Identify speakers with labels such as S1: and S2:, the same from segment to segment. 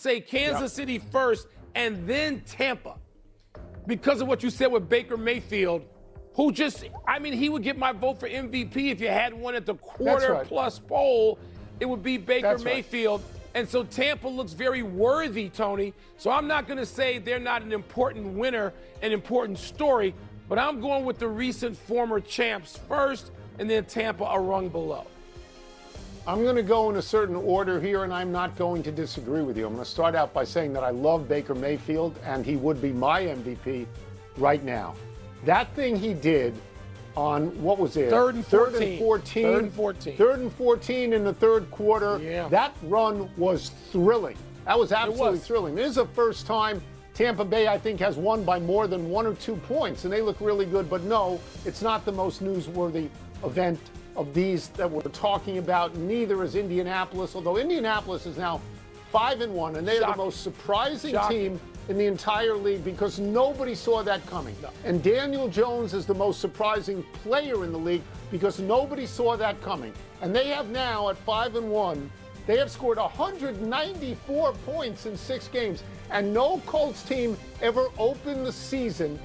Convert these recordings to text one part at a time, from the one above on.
S1: say Kansas City first and then Tampa because of what you said with Baker Mayfield, who he would get my vote for MVP if you had one at the quarter-plus poll. It would be Baker Mayfield. Right. And so Tampa looks very worthy, Tony. So I'm not going to say they're not an important winner, an important story, but I'm going with the recent former champs first and then Tampa a rung below.
S2: I'm going to go in a certain order here, and I'm not going to disagree with you. I'm going to start out by saying that I love Baker Mayfield, and he would be my MVP right now. That thing he did on, what was it?
S1: Third and 14
S2: in the third quarter.
S1: Yeah.
S2: That run was thrilling. That was absolutely thrilling. This is the first time Tampa Bay, I think, has won by more than 1 or 2 points, and they look really good. But no, it's not the most newsworthy event of these that we're talking about. Neither is Indianapolis, although Indianapolis is now 5-1, and they're the most surprising team in the entire league because nobody saw that coming. No. And Daniel Jones is the most surprising player in the league because nobody saw that coming. And they have now, at 5-1, they have scored 194 points in 6 games. And no Colts team ever opened the season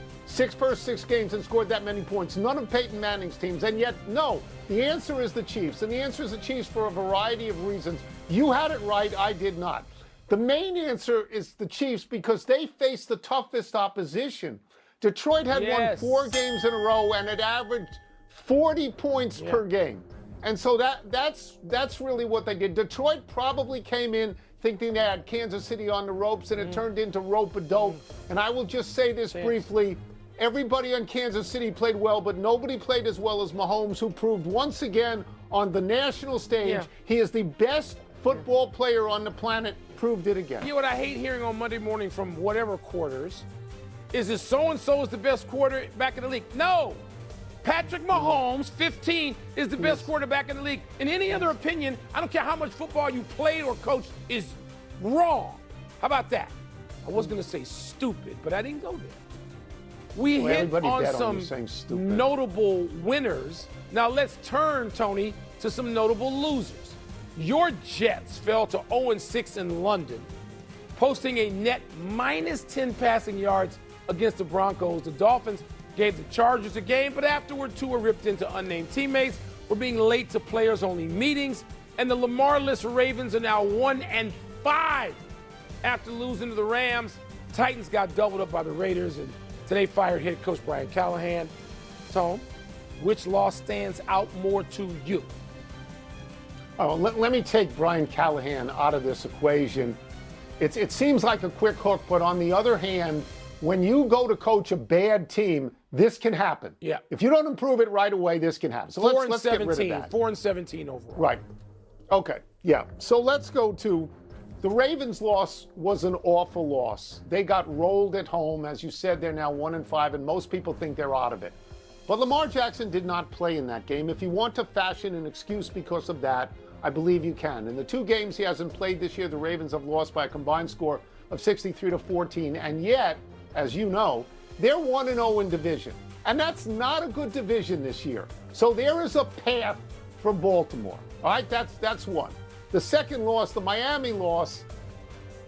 S2: first 6 games and scored that many points. None of Peyton Manning's teams. And yet, no, the answer is the Chiefs. And the answer is the Chiefs for a variety of reasons. You had it right. I did not. The main answer is the Chiefs because they faced the toughest opposition. Detroit had won 4 games in a row and had averaged 40 points per game. And so that's really what they did. Detroit probably came in thinking they had Kansas City on the ropes, and it turned into rope-a-dope. And I will just say this briefly. Everybody on Kansas City played well, but nobody played as well as Mahomes, who proved once again on the national stage he is the best football player on the planet. Proved it again.
S1: You know what I hate hearing on Monday morning from whatever quarters is that so-and-so is the best quarterback in the league. No. Patrick Mahomes, 15, is the best quarterback in the league. In any other opinion, I don't care how much football you played or coached, is wrong. How about that? I was going to say stupid, but I didn't go there. We hit on some notable winners. Now let's turn, Tony, to some notable losers. Your Jets fell to 0-6 in London, posting a net -10 passing yards against the Broncos. The Dolphins gave the Chargers a game, but afterward, two were ripped into unnamed teammates, were being late to players-only meetings, and the Lamar-less Ravens are now 1-5 after losing to the Rams. Titans got doubled up by the Raiders, and today fired head coach Brian Callahan. Tone, which loss stands out more to you?
S2: Oh, let me take Brian Callahan out of this equation. It seems like a quick hook, but on the other hand, when you go to coach a bad team, this can happen.
S1: Yeah.
S2: If you don't improve it right away, this can happen. So let's get rid of that.
S1: 4-17 overall.
S2: Right. Okay. Yeah. So let's go to the Ravens' loss was an awful loss. They got rolled at home. As you said, they're now 1-5, and most people think they're out of it. But Lamar Jackson did not play in that game. If you want to fashion an excuse because of that, I believe you can. In the 2 games he hasn't played this year, the Ravens have lost by a combined score of 63-14. And yet, as you know, they're 1-0 in division. And that's not a good division this year. So there is a path for Baltimore. All right, that's one. The second loss, the Miami loss,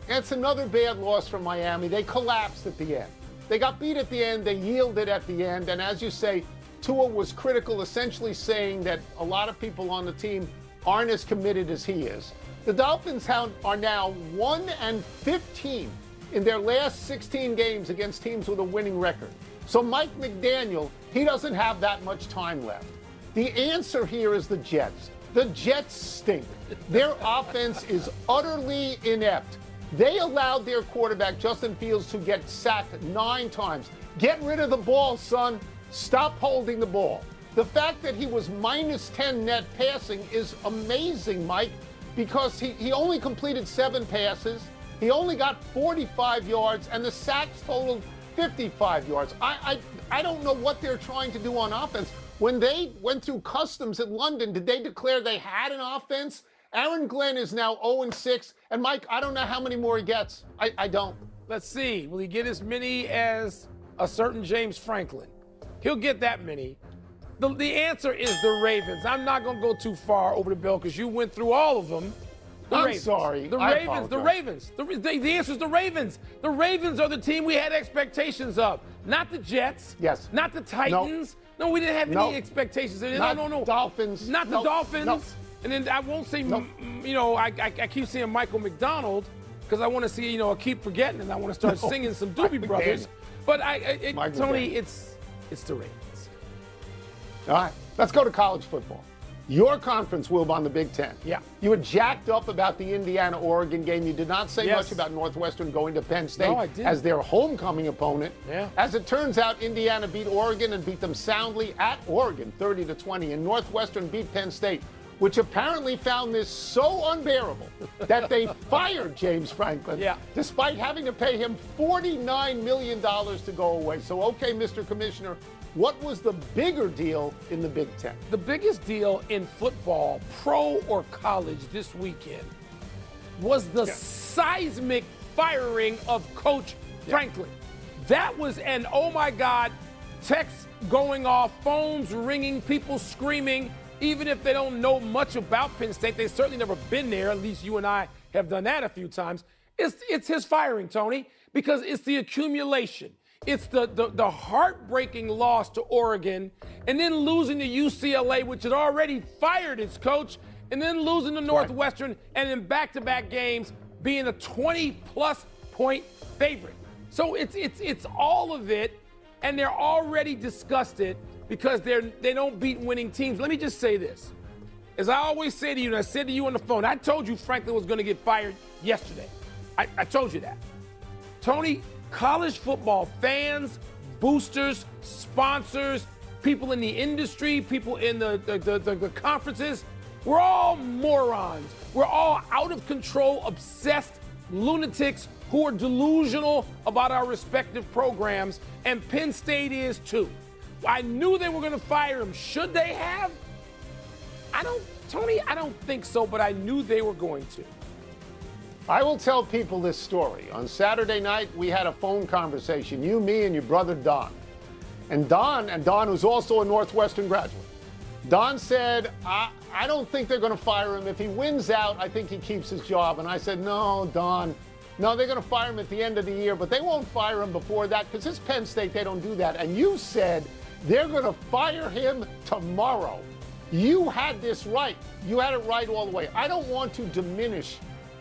S2: it's another bad loss for Miami. They collapsed at the end. They got beat at the end. They yielded at the end. And as you say, Tua was critical, essentially saying that a lot of people on the team aren't as committed as he is. The Dolphins are now 1-15 in their last 16 games against teams with a winning record. So Mike McDaniel, he doesn't have that much time left. The answer here is the Jets. The Jets stink. Their offense is utterly inept. They allowed their quarterback, Justin Fields, to get sacked 9 times. Get rid of the ball, son. Stop holding the ball. The fact that he was -10 net passing is amazing, Mike, because he only completed 7 passes. He only got 45 yards, and the sacks totaled 55 yards. I don't know what they're trying to do on offense. When they went through customs at London, did they declare they had an offense? Aaron Glenn is now 0-6, and Mike, I don't know how many more he gets. I don't.
S1: Let's see. Will he get as many as a certain James Franklin? He'll get that many. The answer is the Ravens. I'm not going to go too far over the bell because you went through all of them.
S2: I'm sorry.
S1: The
S2: I
S1: Ravens. The Ravens. The answer is the Ravens. The Ravens are the team we had expectations of, not the Jets.
S2: Yes.
S1: Not the Titans. No, we didn't have any expectations. No.
S2: Dolphins.
S1: Not the Dolphins.
S2: No.
S1: And then I won't say, I keep saying Michael McDonald because I want to see, I keep forgetting and I want to start singing some Doobie Brothers. But Tony, it's the Ravens.
S2: All right, let's go to college football. Your conference, Wilbon, the Big Ten.
S1: Yeah.
S2: You were jacked up about the Indiana-Oregon game. You did not say much about Northwestern going to Penn State as their homecoming opponent.
S1: Yeah.
S2: As it turns out, Indiana beat Oregon and beat them soundly at Oregon, 30-20. And Northwestern beat Penn State, which apparently found this so unbearable that they fired James Franklin, despite having to pay him $49 million to go away. So, okay, Mr. Commissioner, what was the bigger deal in the Big Ten?
S1: The biggest deal in football, pro or college, this weekend was the seismic firing of Coach Franklin. That was an, oh my God, texts going off, phones ringing, people screaming. Even if they don't know much about Penn State, they've certainly never been there. At least you and I have done that a few times. It's his firing, Tony, because it's the accumulation. It's the heartbreaking loss to Oregon, and then losing to UCLA, which had already fired its coach, and then losing to Northwestern, and in back-to-back games being a 20-plus point favorite. So it's all of it, and they're already disgusted because they don't beat winning teams. Let me just say this. As I always say to you, and I said to you on the phone, I told you Franklin was going to get fired yesterday. I told you that. Tony, college football fans, boosters, sponsors, people in the industry, people in the conferences, we're all morons. We're all out of control, obsessed lunatics who are delusional about our respective programs, and Penn State is too. I knew they were going to fire him. Should they have? Tony, I don't think so, but I knew they were going to.
S2: I will tell people this story. On Saturday night, we had a phone conversation, you, me, and your brother Don. And Don, who's also a Northwestern graduate, Don said, I don't think they're going to fire him. If he wins out, I think he keeps his job. And I said, no, Don, no, they're going to fire him at the end of the year, but they won't fire him before that because it's Penn State, they don't do that. And you said they're going to fire him tomorrow. You had this right. You had it right all the way. I don't want to diminish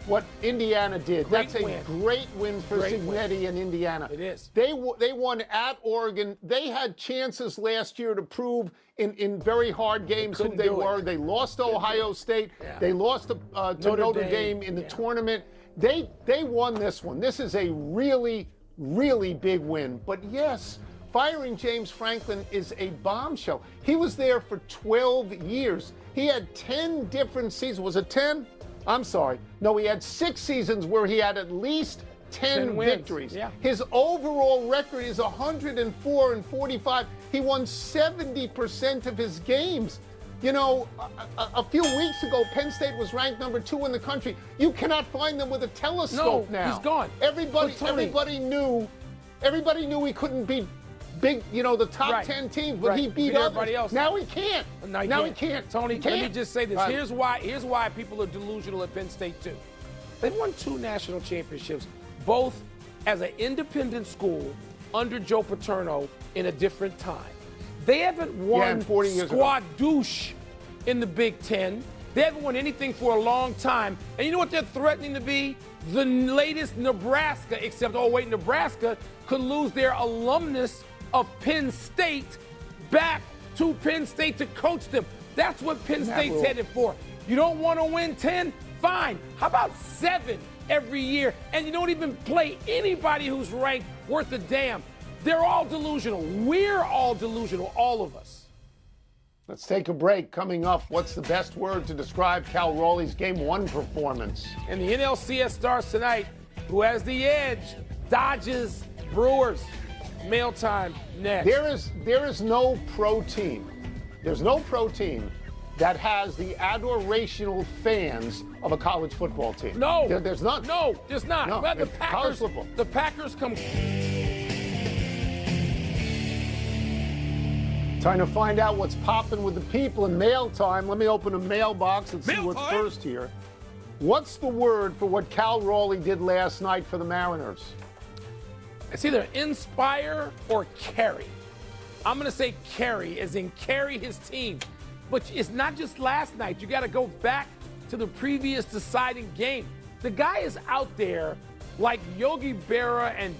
S2: what Indiana did. That's a great win for Cignetti and Indiana.
S1: It is.
S2: They won at Oregon. They had chances last year to prove in very hard games who they were. They lost to Ohio State. Yeah. They lost to Notre Dame in the tournament. They won this one. This is a really, really big win. But yes, firing James Franklin is a bombshell. He was there for 12 years. He had 10 different seasons. Was it 10? I'm sorry. No, he had 6 seasons where he had at least 10 victories. Yeah. His overall record is 104-45. He won 70% of his games. You know, a few weeks ago, Penn State was ranked number 2 in the country. You cannot find them with a telescope now.
S1: He's gone.
S2: Everybody knew he couldn't beat big, the top 10 teams, but he beat
S1: everybody else.
S2: Now he can't.
S1: Now he can't. Tony, let me just say this. Here's why people are delusional at Penn State too. They've won 2 national championships, both as an independent school under Joe Paterno in a different time. They haven't won
S2: 40 years
S1: squad douche in the Big Ten. They haven't won anything for a long time. And you know what they're threatening to be? The latest Nebraska, except, Nebraska could lose their alumnus of Penn State back to Penn State to coach them. That's what Penn State's headed for. You don't want to win 10? Fine. How about 7 every year? And you don't even play anybody who's ranked worth a damn. They're all delusional. We're all delusional, all of us.
S2: Let's take a break. Coming up, what's the best word to describe Cal Raleigh's Game 1 performance?
S1: And the NLCS starts tonight. Who has the edge? Dodgers, Brewers. Mail time next.
S2: There is no pro team. There's no pro team that has the adorational fans of a college football team.
S1: No.
S2: There's none.
S1: No, there's not.
S2: No,
S1: well,
S2: college football.
S1: The Packers come.
S2: Trying to find out what's popping with the people in mail time. Let me open a mailbox and see what's first here. What's the word for what Cal Raleigh did last night for the Mariners?
S1: It's either inspire or carry. I'm going to say carry, as in carry his team. But it's not just last night. You got to go back to the previous deciding game. The guy is out there like Yogi Berra and